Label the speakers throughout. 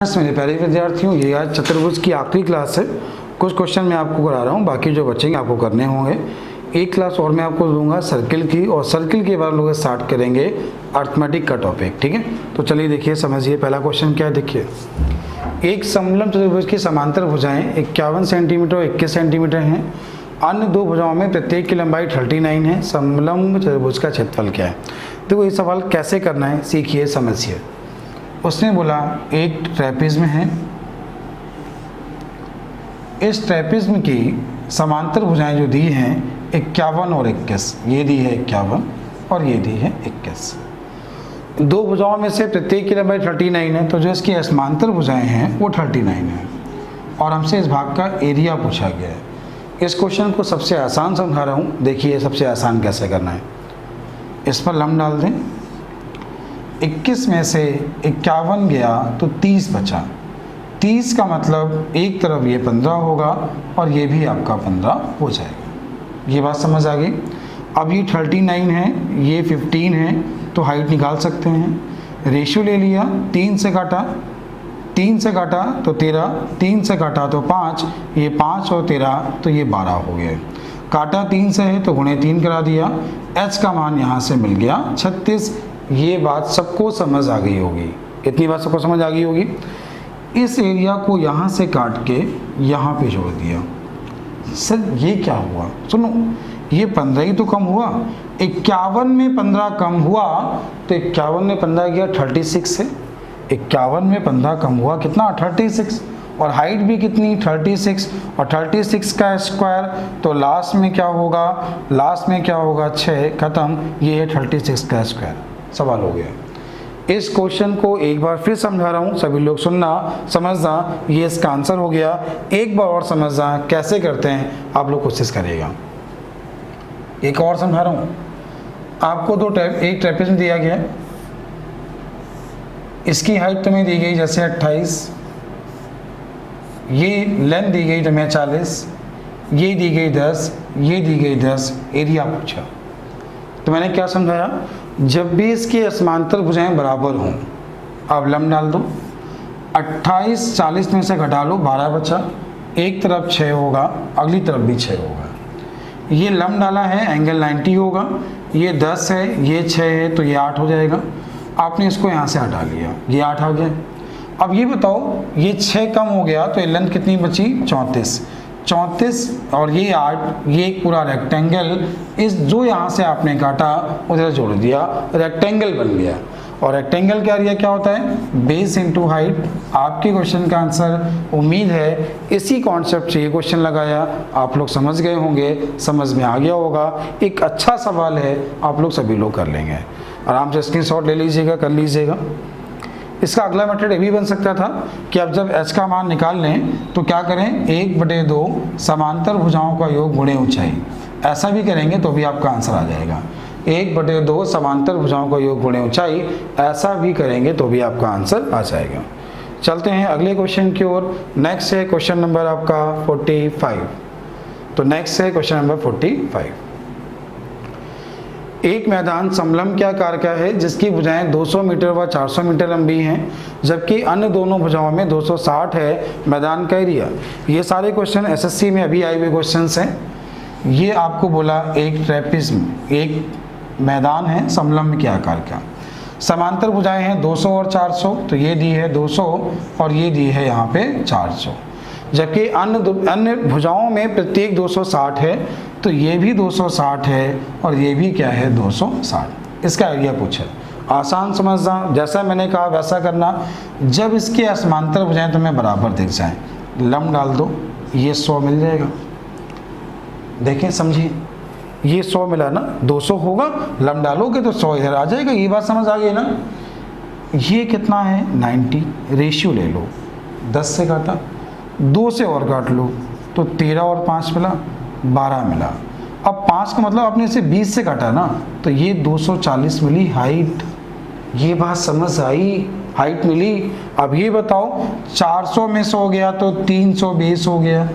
Speaker 1: मेरे प्यारे विद्यार्थियों, ये आज चतुर्भुज की आखिरी क्लास है। कुछ क्वेश्चन मैं आपको करा रहा हूँ, बाकी जो बचेंगे आपको करने होंगे। एक क्लास और मैं आपको दूंगा सर्किल की, और सर्किल के बाद लोग स्टार्ट करेंगे अर्थमेटिक का टॉपिक। ठीक है, तो चलिए देखिए, समझिए। पहला क्वेश्चन क्या है, देखिए। एक समलंब चतुर्भुज की समांतर भुजाएं 51 सेंटीमीटर और 21 सेंटीमीटर हैं। अन्य दो भुजाओं में प्रत्येक की लंबाई 39 है। समलंब चतुर्भुज का क्षेत्रफल क्या है? देखो, ये सवाल कैसे करना है सीखिए, समझिए। उसने बोला एक ट्रेपेज़्म है, इस ट्रेपेज़्म की समांतर भुजाएं जो दी हैं 51 और 21, ये दी है 51 और ये दी है 21। दो भुजाओं में से प्रत्येक की लंबाई 39 है, तो जो इसकी समांतर भुजाएं हैं वो 39 है, और हमसे इस भाग का एरिया पूछा गया है। इस क्वेश्चन को सबसे आसान समझा रहा हूँ, देखिए सबसे आसान कैसे करना है। इस पर लंब डाल दें, 21 में से 51 गया तो 30 बचा। 30 का मतलब एक तरफ ये 15 होगा और ये भी आपका 15 हो जाएगा। ये बात समझ आ गई। अब ये 39 है, ये 15 है, तो हाइट निकाल सकते हैं। रेशियो ले लिया, 3 से काटा, 3 से काटा तो 13, 3 से काटा तो 5, ये 5 और 13 तो ये 12 हो गया। काटा 3 से है तो गुणे 3 करा दिया, h का मान यहाँ से मिल गया 36। ये बात सबको समझ आ गई होगी, इतनी बात सबको समझ आ गई होगी। इस एरिया को यहाँ से काट के यहाँ पे जोड़ दिया। सर ये क्या हुआ? सुनो, ये 15 ही तो कम हुआ। 51 में 15 कम हुआ तो 51 में 15 गया 36 है। 51 में 15 कम हुआ कितना? 36। और हाइट भी कितनी? 36, और 36 का स्क्वायर, तो लास्ट में क्या होगा? लास्ट में क्या होगा? 6, खत्म। ये है 36 का स्क्वायर। सवाल हो गया। इस क्वेश्चन को एक बार फिर समझा रहा हूँ, सभी लोग सुनना, समझना। ये इसका आंसर हो गया। एक बार और समझना कैसे करते हैं, आप लोग कोशिश करिएगा। एक और समझा रहा हूँ आपको। एक ट्रेपेज़्म दिया गया है, इसकी हाइट तुम्हें दी गई जैसे 28, ये लेंथ दी गई तुम्हें 40, ये दी गई 10, ये दी गई 10, एरिया पूछा। तो मैंने क्या समझाया? जब भी इसकी समांतर भुजाएं बराबर हों, आप लंब डाल दो। 28 40 में से घटा लो, 12 बचा। एक तरफ 6 होगा, अगली तरफ भी 6 होगा। ये लंब डाला है, एंगल 90 होगा। ये 10 है, ये 6 है, तो ये 8 हो जाएगा। आपने इसको यहाँ से हटा लिया, ये 8 आ गया। अब ये बताओ, ये 6 कम हो गया तो ये लेंथ कितनी बची? 34। 34 और ये 8, ये एक पूरा रेक्टेंगल, इस जो यहाँ से आपने काटा उधर जोड़ दिया, रेक्टेंगल बन गया। और रेक्टेंगल का एरिया क्या होता है? Base into height. आपके क्वेश्चन का आंसर, उम्मीद है इसी कॉन्सेप्ट से ये क्वेश्चन लगाया, आप लोग समझ गए होंगे, समझ में आ गया होगा। एक अच्छा सवाल है, आप लोग सभी लोग कर लेंगे। आराम से स्क्रीनशॉट ले लीजिएगा, कर लीजिएगा। इसका अगला मेथड ये भी बन सकता था कि अब जब h का मान निकाल लें तो क्या करें? 1/2 समांतर भुजाओं का योग गुणे ऊंचाई। ऐसा भी करेंगे तो भी आपका आंसर आ जाएगा। 1/2 समांतर भुजाओं का योग गुणे ऊंचाई, ऐसा भी करेंगे तो भी आपका आंसर आ जाएगा। चलते हैं अगले क्वेश्चन की ओर। नेक्स्ट है क्वेश्चन नंबर आपका 45। तो नेक्स्ट है क्वेश्चन नंबर 45। एक मैदान समलंब के आकार का है जिसकी भुजाएं 200 मीटर व 400 मीटर लंबी हैं, जबकि अन्य दोनों भुजाओं में 260 है। मैदान का एरिया। ये सारे क्वेश्चन एसएससी में अभी आए हुए क्वेश्चंस हैं। ये आपको बोला एक ट्रेपेज़्म, एक मैदान है समलंब के आकार का, समांतर भुजाएं हैं 200 और 400, तो ये दी है 200 और ये दी है यहाँ पे 400, जबकि अन्य भुजाओं में प्रत्येक 260 है, तो ये भी 260 है और ये भी क्या है? 260। इसका एरिया पूछा। आसान समझना, जैसा मैंने कहा वैसा करना। जब इसके समांतर भुजाएं तुम्हें बराबर दिख जाएं, लंब डाल दो, ये 100 मिल जाएगा। देखें, समझिए, ये 100 मिला ना, 200 होगा, लंब डालोगे तो 100 इधर आ जाएगा। ये बात समझ आ गई ना? ये कितना है? 90। रेशियो ले लो, 10 से काटा, 2 से और काट लो तो 13 और 5 मिला, 12 मिला। अब 5 का मतलब आपने इसे 20 से काटा ना, तो ये 240 मिली हाइट। ये बात समझ आई? हाइट मिली। अब ये बताओ, 400 में 100 गया तो 320 हो गया।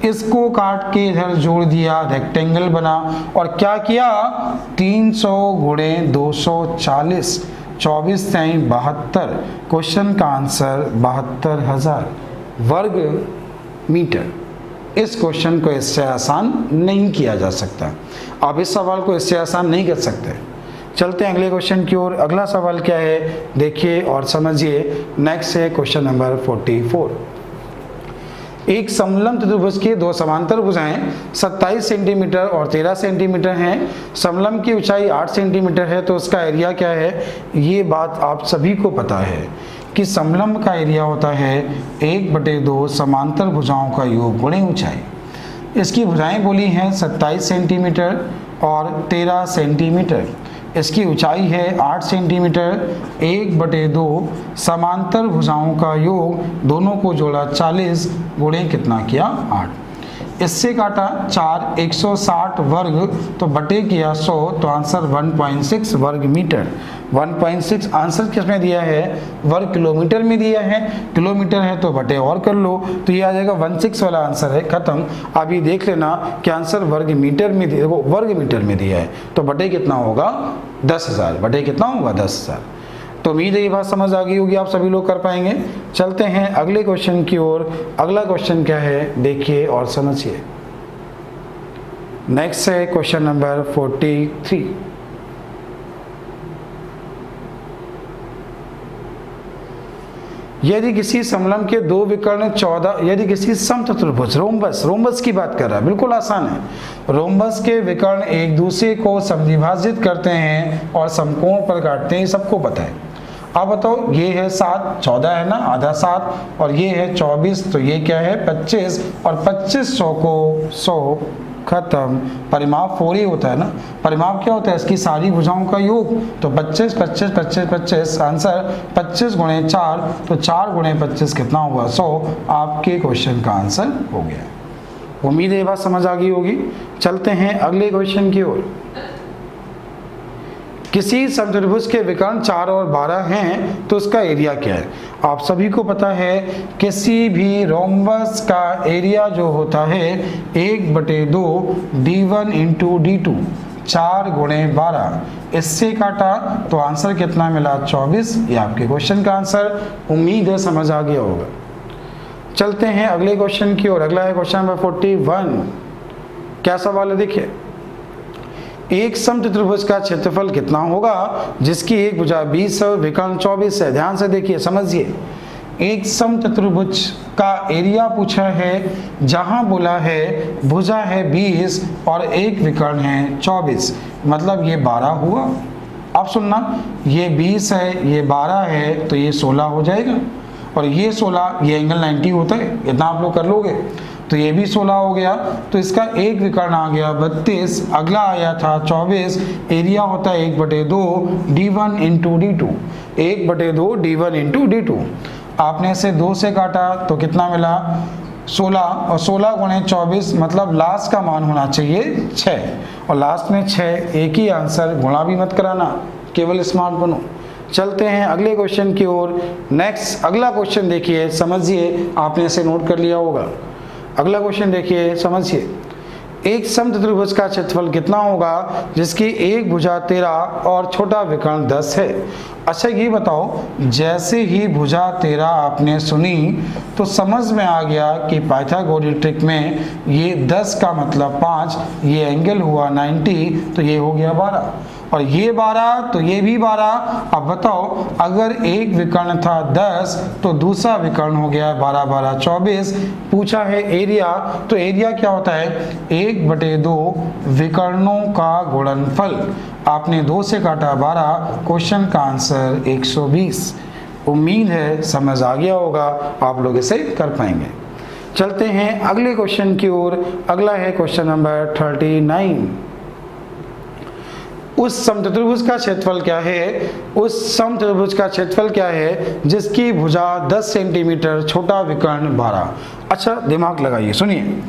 Speaker 1: इसको काट के इधर जोड़ दिया, रेक्टेंगल बना। और क्या किया? 300 गुणे 240, 24 तेईं 72। क्वेश्चन का आंसर 72,000 वर्ग मीटर। इस क्वेश्चन को इससे आसान नहीं किया जा सकता। आप इस सवाल को इससे आसान नहीं कर सकते। चलते हैं अगले क्वेश्चन की ओर। अगला सवाल क्या है देखिए और समझिए। नेक्स्ट है क्वेश्चन नंबर 44। एक समलंब चतुर्भुज के दो समांतर भुजाएं 27 सेंटीमीटर और 13 सेंटीमीटर हैं। समलंब की ऊंचाई 8 सेंटीमीटर है, तो उसका एरिया क्या है? ये बात आप सभी को पता है कि समलंब का एरिया होता है 1/2 समांतर भुजाओं का योग गुणे ऊंचाई। इसकी भुजाएं बोली हैं 27 सेंटीमीटर और 13 सेंटीमीटर। इसकी ऊंचाई है 8 सेंटीमीटर। 1/2 समांतर भुजाओं का योग, दोनों को जोड़ा 40 गुणे कितना किया 8। इससे काटा 4 160 वर्ग, तो बटे किया 100, तो आंसर 1.6 वर्ग मीटर। 1.6 आंसर किसमें दिया है? वर्ग किलोमीटर में दिया है। किलोमीटर है तो बटे और कर लो, तो ये आ जाएगा 16 वाला आंसर है, खत्म। अब ये देख लेना कि आंसर वर्ग मीटर में दिया, वो वर्ग मीटर में दिया है, तो बटे कितना होगा? 10,000। बटे कितना होगा? 10,000। तो उम्मीद है ये बात समझ आ गई होगी, आप सभी लोग कर पाएंगे। चलते हैं अगले क्वेश्चन की ओर। अगला क्वेश्चन क्या है देखिए और समझिए। नेक्स्ट है क्वेश्चन नंबर 43। यदि किसी समलंब के दो विकर्ण 14, यदि किसी समचतुर्भुज रोम्बस की बात कर रहा है, बिल्कुल आसान है। रोम्बस के विकर्ण एक दूसरे को समद्विभाजित करते हैं और समकोण पर काटते हैं, ये सबको पता है। अब बताओ, ये है 7, 14 है ना, आधा 7, और ये है 24, तो ये क्या है 25, और 2500 को 100, खत्म। परिमाप 4 ही होता है ना। परिमाप क्या होता है? इसकी सारी भुजाओं का योग, तो 25 25 25 25, आंसर 25 गुणे 4, तो 4 गुणे 25 कितना हुआ? 100। आपके क्वेश्चन का आंसर हो गया। उम्मीद है ये बात समझ आ गई होगी। चलते हैं अगले क्वेश्चन की ओर। किसी समचतुर्भुज के विकर्ण 4 और 12 हैं, तो उसका एरिया क्या है? आप सभी को पता है किसी भी रोम्बस का एरिया जो होता है 1/2 d1 × d2, 4 गुणे 12। इससे काटा तो आंसर कितना मिला? 24। ये आपके क्वेश्चन का आंसर, उम्मीद है समझ आ गया होगा। चलते हैं अगले क्वेश्चन की ओर। अगला है क्वेश्चन नंबर 41। क्या सवाल है देखिए। एक समचतुर्भुज का क्षेत्रफल कितना होगा जिसकी एक भुजा 20 और विकर्ण 24 है? ध्यान से देखिए, समझिए। एक समचतुर्भुज का एरिया पूछा है, जहां बोला है भुजा है 20 और एक विकर्ण है 24, मतलब ये 12 हुआ। अब सुनना, ये 20 है, ये 12 है, तो ये 16 हो जाएगा, और ये 16, ये एंगल 90 होता है, इतना आप लोग कर लोगे, तो ये भी 16 हो गया। तो इसका एक विकर्ण आ गया 32, अगला आया था 24, एरिया होता है 1/2 d1 × d2, 1/2 d1 × d2। आपने इसे 2 से काटा तो कितना मिला? 16, और 16 गुणे 24, मतलब लास्ट का मान होना चाहिए 6, और लास्ट में 6, एक ही आंसर, गुणा भी मत कराना, केवल स्मार्ट बनो। चलते हैं अगले क्वेश्चन की ओर। नेक्स्ट अगला क्वेश्चन देखिए, समझिए, आपने इसे नोट कर लिया होगा। अगला क्वेश्चन देखिए, समझिए। एक समचतुर्भुज का क्षेत्रफल कितना होगा जिसकी एक भुजा 13 और छोटा विकर्ण 10 है? अच्छा ये बताओ, जैसे ही भुजा 13 आपने सुनी तो समझ में आ गया कि पाइथागोरस ट्रिक में ये 10 का मतलब 5, ये एंगल हुआ 90, तो ये हो गया 12, और ये 12, तो ये भी 12। अब बताओ, अगर एक विकर्ण था 10 तो दूसरा विकर्ण हो गया 12 12 24। पूछा है एरिया, तो एरिया क्या होता है? 1/2 विकर्णों का गुणनफल। आपने 2 से काटा 12, क्वेश्चन का आंसर 120। उम्मीद है समझ आ गया होगा, आप लोग इसे कर पाएंगे। चलते हैं अगले क्वेश्चन की ओर। अगला है क्वेश्चन नंबर 39। उस समचतुर्भुज का क्षेत्रफल क्या है? उस समचतुर्भुज का क्षेत्रफल क्या है जिसकी भुजा 10 सेंटीमीटर, छोटा विकर्ण 12। अच्छा दिमाग लगाइए, सुनिए।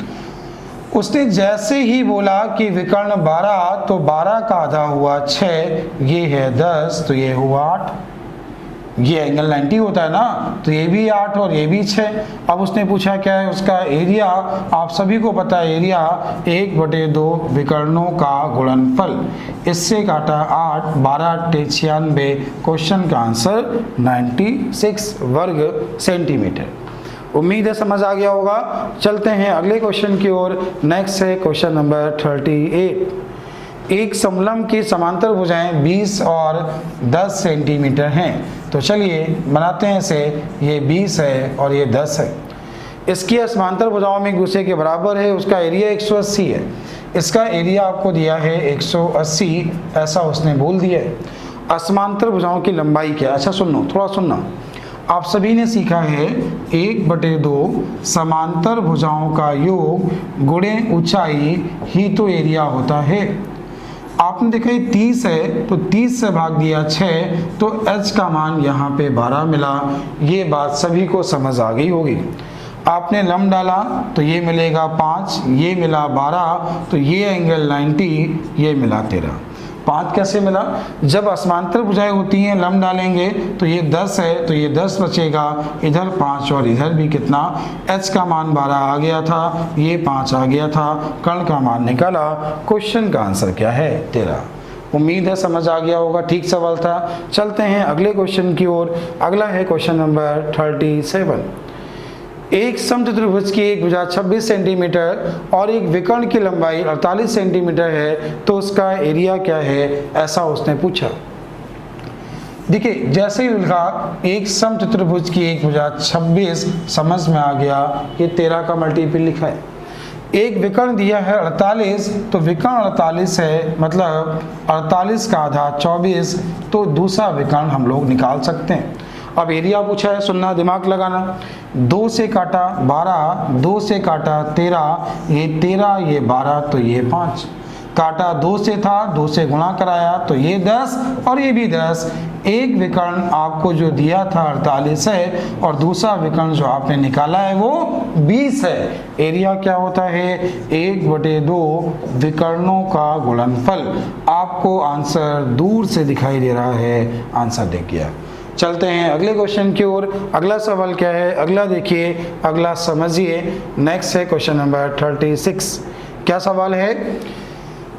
Speaker 1: उसने जैसे ही बोला कि विकर्ण 12, तो 12 का आधा हुआ 6, ये है 10, तो ये हुआ 8। ये एंगल 90 होता है ना, तो ये भी 8 और ये भी 6। अब उसने पूछा क्या है उसका एरिया, आप सभी को पता है एरिया 1/2 विकर्णों का गुणनफल। इससे काटा 8, 12 8 96, क्वेश्चन का आंसर 96 वर्ग सेंटीमीटर। उम्मीद है समझ आ गया होगा। चलते हैं अगले क्वेश्चन की ओर। नेक्स्ट है क्वेश्चन नंबर 38। एक समलंब की समांतर भुजाएं 20 और 10 सेंटीमीटर हैं। तो चलिए बनाते हैं इसे। ये 20 है और ये 10 है। इसकी समांतर भुजाओं में एक दूसरे के बराबर है। उसका एरिया 180 है। इसका एरिया आपको दिया है 180, ऐसा उसने बोल दिया है। असमांतर भुजाओं की लंबाई क्या है? अच्छा सुनो, थोड़ा सुनना। आप सभी ने सीखा है 1/2 समांतर भुजाओं का योग गुणे ऊंचाई ही तो एरिया होता है। आपने देखा ये 30 है, तो 30 से भाग दिया 6, तो h का मान यहाँ पे 12 मिला। ये बात सभी को समझ आ गई होगी। आपने लंब डाला तो ये मिलेगा 5, ये मिला 12, तो ये एंगल 90, ये मिला 13। 5 कैसे मिला? जब असमांतर भुजाएं होती हैं लंब डालेंगे तो ये 10 है, तो ये 10 बचेगा, इधर 5 और इधर भी कितना, h का मान 12 आ गया था, ये 5 आ गया था, कर्ण का मान निकाला। क्वेश्चन का आंसर क्या है? 13। उम्मीद है समझ आ गया होगा, ठीक सवाल था। चलते हैं अगले क्वेश्चन की ओर। अगला है क्वेश्चन नंबर 37। एक समचतुर्भुज की एक भुजा 26 सेंटीमीटर और एक विकर्ण की लंबाई 48 सेंटीमीटर है, तो उसका एरिया क्या है, ऐसा उसने पूछा। देखिए जैसे ही लिखा एक समचतुर्भुज की एक भुजा 26, समझ में आ गया ये 13 का मल्टीपल लिखा है। एक विकर्ण दिया है 48, तो विकर्ण 48 है, मतलब 48 का आधा 24, तो दूसरा विकर्ण हम लोग निकाल सकते हैं। अब एरिया पूछा है, सुनना, दिमाग लगाना। 2 से काटा 12, 2 से काटा 13, ये 13, ये 12, तो ये 5। काटा 2 से था, 2 से गुणा कराया, तो ये 10 और ये भी 10। एक विकर्ण आपको जो दिया था 48 है और दूसरा विकर्ण जो आपने निकाला है वो 20 है। एरिया क्या होता है? 1/2 विकर्णों का गुणनफल। आपको आंसर दूर से दिखाई दे रहा है, आंसर देख गया। चलते हैं अगले क्वेश्चन की ओर। अगला सवाल क्या है? अगला देखिए, अगला समझिए। नेक्स्ट है क्वेश्चन नंबर 36। क्या सवाल है?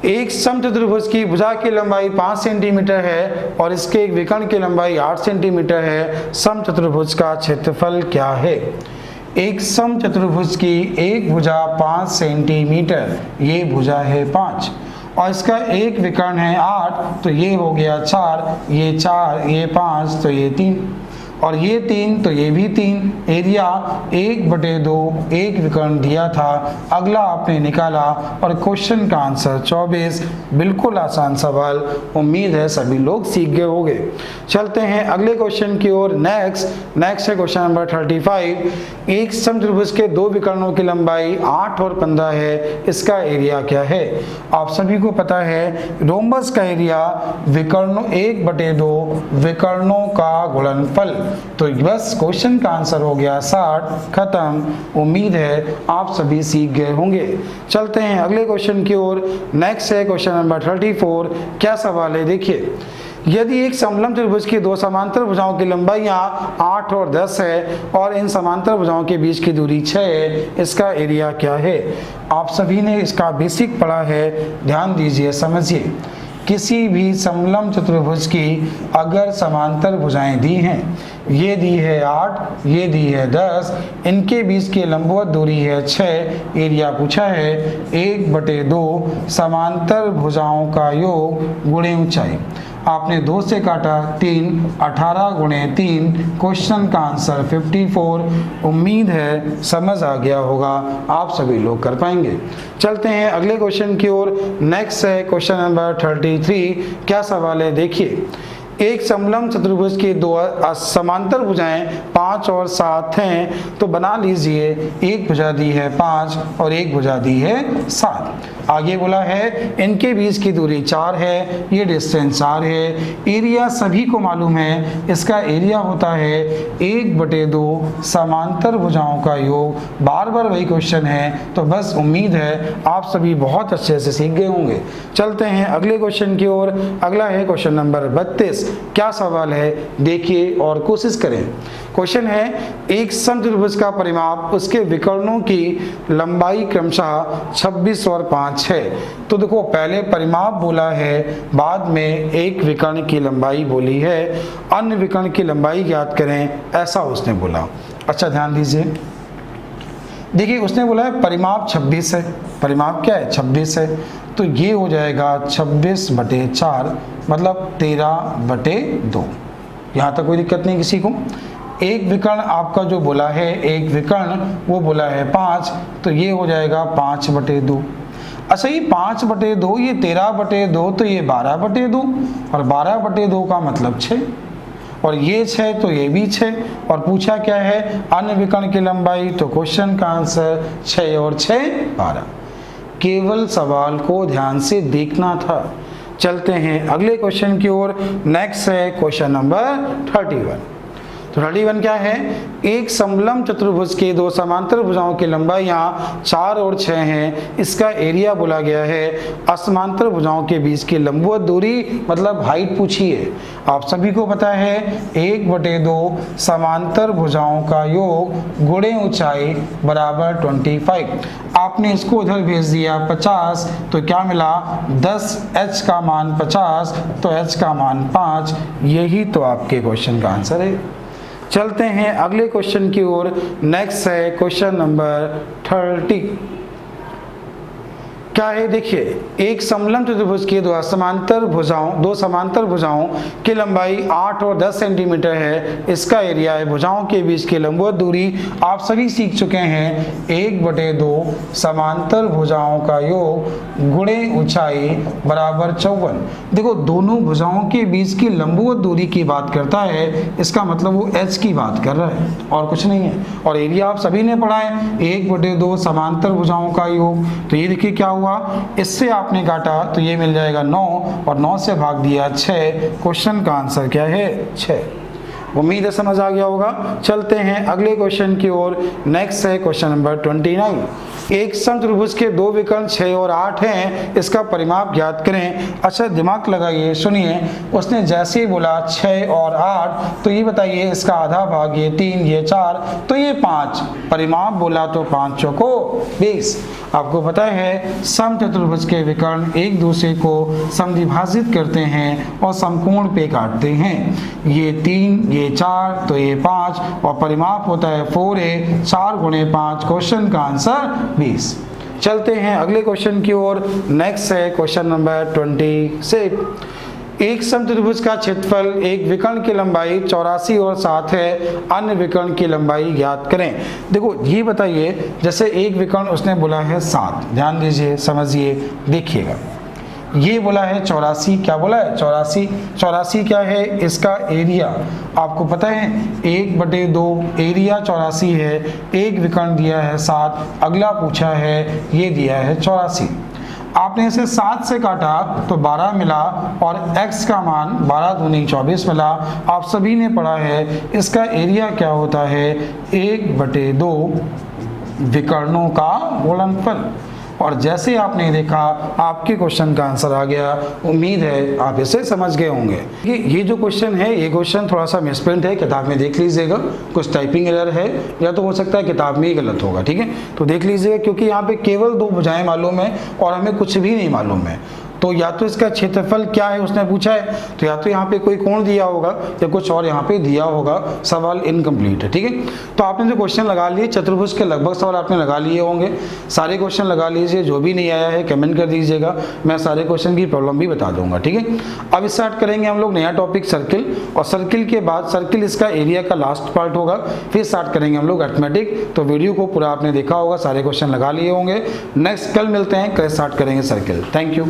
Speaker 1: एक समचतुर्भुज की भुजा की लंबाई 5 सेंटीमीटर है और इसके एक विकर्ण की लंबाई 8 सेंटीमीटर है। समचतुर्भुज का क्षेत्रफल क्या है? एक समचतुर्भुज की एक भुजा 5 सेंटीमीटर, ये भुजा है 5 और इसका एक विकर्ण है 8, तो ये हो गया 4, ये 4, ये 5, तो ये 3 और ये 3, तो ये भी 3। एरिया 1/2, एक विकर्ण दिया था, अगला आपने निकाला और क्वेश्चन का आंसर 24। बिल्कुल आसान सवाल, उम्मीद है सभी लोग सीख गए होंगे। चलते हैं अगले क्वेश्चन की ओर। नेक्स्ट है क्वेश्चन नंबर 35। एक समचतुर्भुज के दो विकर्णों की लंबाई 8 और 15 है, इसका एरिया क्या है? आप सभी को पता है रोम्बस का एरिया विकर्णों 1/2 विकर्णों का गुणनफल। तो बस क्वेश्चन का आंसर हो गया 60, खत्म। उम्मीद है आप सभी सीख गए होंगे। चलते हैं अगले क्वेश्चन की ओर। नेक्स्ट है क्वेश्चन नंबर 34। क्या सवाल है? देखिए, यदि एक समलंब त्रिभुज की दो समांतर भुजाओं की लंबाइयां 8 और 10 है और इन समांतर भुजाओं के बीच की दूरी 6 है, इसका एरिया क्या है? आप सभी ने इसका बेसिक पढ़ा है, ध्यान दीजिए, समझिए। किसी भी समलंब चतुर्भुज की अगर समांतर भुजाएं दी हैं, ये दी है 8, ये दी है 10, इनके बीच की लंबवत दूरी है 6, एरिया पूछा है 1/2 समांतर भुजाओं का योग गुणे ऊंचाई। आपने 2 से काटा 3, 18 गुणे 3, क्वेश्चन का आंसर 54। उम्मीद है समझ आ गया होगा, आप सभी लोग कर पाएंगे। चलते हैं अगले क्वेश्चन की ओर। नेक्स्ट है क्वेश्चन नंबर 33। क्या सवाल है? देखिए, एक समलंब चतुर्भुज की दो समांतर भुजाएं 5 और 7 हैं, तो बना लीजिए एक भुजा दी है 5 और एक भुजा दी है 7। आगे बोला है इनके बीच की दूरी 4 है, ये डिस्टेंस 4 है। एरिया सभी को मालूम है, इसका एरिया होता है 1/2 समांतर भुजाओं का योग। बार बार वही क्वेश्चन है, तो बस उम्मीद है आप सभी बहुत अच्छे से सीख गए होंगे। चलते हैं अगले क्वेश्चन की ओर। अगला है क्वेश्चन नंबर 32। क्या सवाल है देखिए और कोशिश करें। क्वेश्चन है एक समत्रिभुज का परिमाप उसके विकर्णों की लंबाई क्रमशः 26 और 5 है। तो देखो पहले परिमाप बोला है, बाद में एक विकर्ण की लंबाई बोली है, अन्य विकर्ण की लंबाई ज्ञात करें, ऐसा उसने बोला। अच्छा ध्यान दीजिए, देखिए उसने बोला है परिमाप 26 है। परिमाप क्या है? 26 है। तो ये हो जाएगा 26/4 मतलब 13/2। यहाँ तक कोई दिक्कत नहीं किसी को। एक विकर्ण आपका जो बोला है, एक विकर्ण वो बोला है 5, तो ये हो जाएगा 5/2। अच्छा ये 5/2, ये 13/2, तो ये 12/2 और 12/2 का मतलब 6 और ये 6 तो ये भी 6। और पूछा क्या है? अन्य विकर्ण की लंबाई। तो क्वेश्चन का आंसर 6 और 6 12। केवल सवाल को ध्यान से देखना था। चलते हैं अगले क्वेश्चन की ओर। नेक्स्ट है क्वेश्चन नंबर 31। तो 31 क्या है? एक समलंब चतुर्भुज के दो समांतर भुजाओं की लंबाइयाँ 4 और 6 हैं। इसका एरिया बोला गया है। असमांतर भुजाओं के बीच की लंबवत दूरी मतलब हाइट पूछी है। आप सभी को पता है 1/2 समांतर भुजाओं का योग गुणे ऊंचाई बराबर 25। आपने इसको उधर भेज दिया 50, तो क्या मिला? 10 h का मान 50, तो h का मान 5। यही तो आपके क्वेश्चन का आंसर है। चलते हैं अगले क्वेश्चन की ओर। नेक्स्ट है क्वेश्चन नंबर 30। क्या है देखिए, एक समलंब चतुर्भुज की दो समांतर भुजाओं की लंबाई 8 और 10 सेंटीमीटर है। इसका एरिया है। भुजाओं के बीच की लंबवत दूरी आप सभी सीख चुके हैं 1/2 समांतर भुजाओं का योग गुणे ऊंचाई बराबर 54। देखो दोनों भुजाओं के बीच की लंबवत दूरी की बात करता है, इसका मतलब वो h की बात कर रहा है और कुछ नहीं है। और एरिया आप सभी ने पढ़ा है 1/2 समांतर भुजाओं का योग। तो ये देखिए क्या हुआ, इससे आपने काटा तो ये मिल जाएगा 9 और 9 से भाग दिया 6। क्वेश्चन का आंसर क्या है? 6। उम्मीद है समझ आ गया होगा। चलते हैं अगले क्वेश्चन की ओर। नेक्स्ट है क्वेश्चन नंबर 29। एक समत्रिभुज के दो विकर्ण 6 और 8 हैं, इसका परिमाप ज्ञात करें। अच्छा दिमाग लगाइए, सुनिए। उसने जैसे ही बोला 6 और 8, तो ये बताइए इसका आधा भाग, ये 3, ये 4, तो ये 5। परिमाप बोला तो 5 चौको 20। आपको पता है समचतुर्भुज के विकर्ण एक दूसरे को समद्विभाजित करते हैं और समकोण पे काटते हैं। ये 3, ये 4, तो ये 5 और परिमाप होता है 4a। 4 गुणे 5, क्वेश्चन का आंसर 20। चलते हैं अगले क्वेश्चन की ओर। नेक्स्ट है क्वेश्चन नंबर 26। एक समत्रिभुज का क्षेत्रफल एक विकर्ण की लंबाई 84 और 7 है, अन्य विकर्ण की लंबाई ज्ञात करें। देखो ये बताइए, जैसे एक विकर्ण उसने बोला है 7, ध्यान दीजिए, समझिए, देखिएगा। ये बोला है 84, क्या बोला है? 84। 84 क्या है? इसका एरिया आपको पता है 1/2, एरिया 84 है। एक विकर्ण दिया है 7, अगला पूछा है ये दिया है 84। आपने इसे 7 से काटा तो 12 मिला और x का मान 12 दूनी 24 मिला। आप सभी ने पढ़ा है इसका एरिया क्या होता है? 1/2 विकर्णों का गुणनफल। और जैसे आपने देखा आपके क्वेश्चन का आंसर आ गया। उम्मीद है आप इसे समझ गए होंगे। ये जो क्वेश्चन है, ये क्वेश्चन थोड़ा सा मिसप्रिंट है, किताब में देख लीजिएगा। कुछ टाइपिंग एरर है या तो हो सकता है किताब में ही गलत होगा, ठीक है? तो देख लीजिएगा, क्योंकि यहाँ पे केवल 2 भुजाएं मालूम है और हमें कुछ भी नहीं मालूम है। तो या तो इसका क्षेत्रफल क्या है उसने पूछा है, तो या तो यहाँ पे कोई कोण दिया होगा या कुछ और यहाँ पे दिया होगा। सवाल इनकम्प्लीट है, ठीक है? तो आपने जो क्वेश्चन लगा लिए चतुर्भुज के लगभग सवाल आपने लगा लिए होंगे। सारे क्वेश्चन लगा लीजिए, जो भी नहीं आया है कमेंट कर दीजिएगा, मैं सारे क्वेश्चन की प्रॉब्लम भी बता दूंगा, ठीक है? अब स्टार्ट करेंगे हम लोग नया टॉपिक सर्किल, और सर्किल के बाद सर्किल इसका एरिया का लास्ट पार्ट होगा। फिर स्टार्ट करेंगे हम लोग अरिथमेटिक। तो वीडियो को पूरा आपने देखा होगा, सारे क्वेश्चन लगा लिए होंगे। नेक्स्ट कल मिलते हैं, कल स्टार्ट करेंगे सर्किल। Thank you.